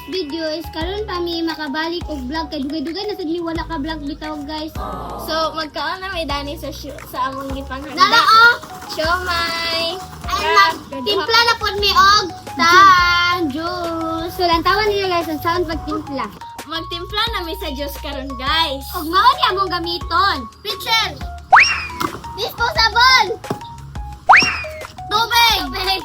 video is karon pa mi makabalik og vlog kay dugay-dugay na sad mi wala ka vlog bitaw guys. So, magkaon na may dani sa among gipanghanda. Nala oh. Siomay. Ay timpla na pod mi og tan juice. So lantawan niyo guys ang sound pag timpla. Magtimpla na may sa Diyos karon guys. Og mao ni among gamiton. Pitcher. Disposable. Tubig. Thank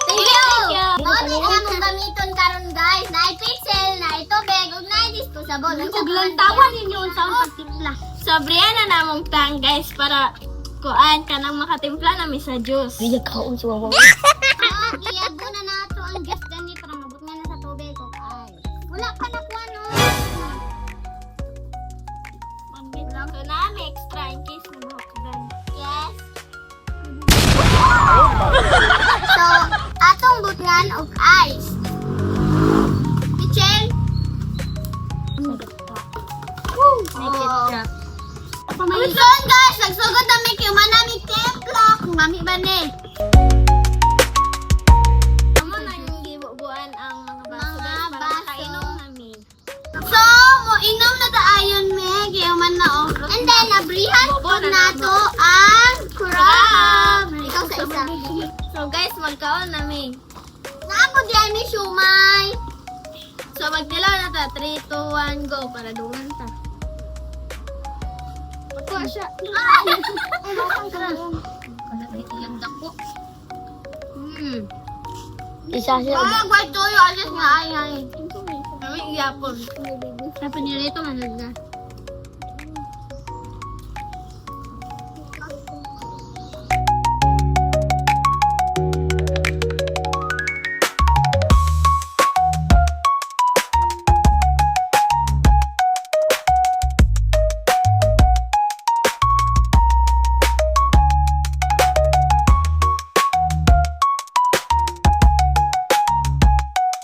Thank you. you. Mao ni among gamiton karon guys. Naay pixel, naay tubig, ug naay disposable. Ug lantawan ninyo ang sound pag timpla. Sobriyan na namong tang guys para kuan ka nang makatimpla na may sa Diyos. kaon si Wawa. Iyago na nato ang gas gani para mabot nga na sa tubig ug ay. Wala pa na kuan no. So, na may extra in case na mahukdan. Yes. So, atong butngan og ice. Pichel. Make it drop. Uson guys, nagsugod na may kiuman namin templa. Kung mami ba ni? Amo na yung gibubuan ang mga baso Mga guys para baso. makainom namin. So, mo inom na daayon me, kiuman na og. And then nabrihan po nato ang crab. Ikaw sa isa. So guys, magkaon namin. Naako diyan mi shumay. So magtilaw na ta. 3, 2, 1, go para dungan ta. Kuha siya. Ay, bakang ka. Kana may ilang dako. Isa siya. Ay, guay toyo. Alis nga ay ay. Kami iyapon. Sa panirito manod na.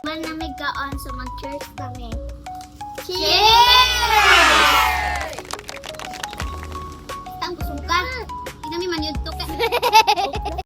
Man na may gaon so mag-church kami. Cheers! Tang kusuka. Inami man yun to ka.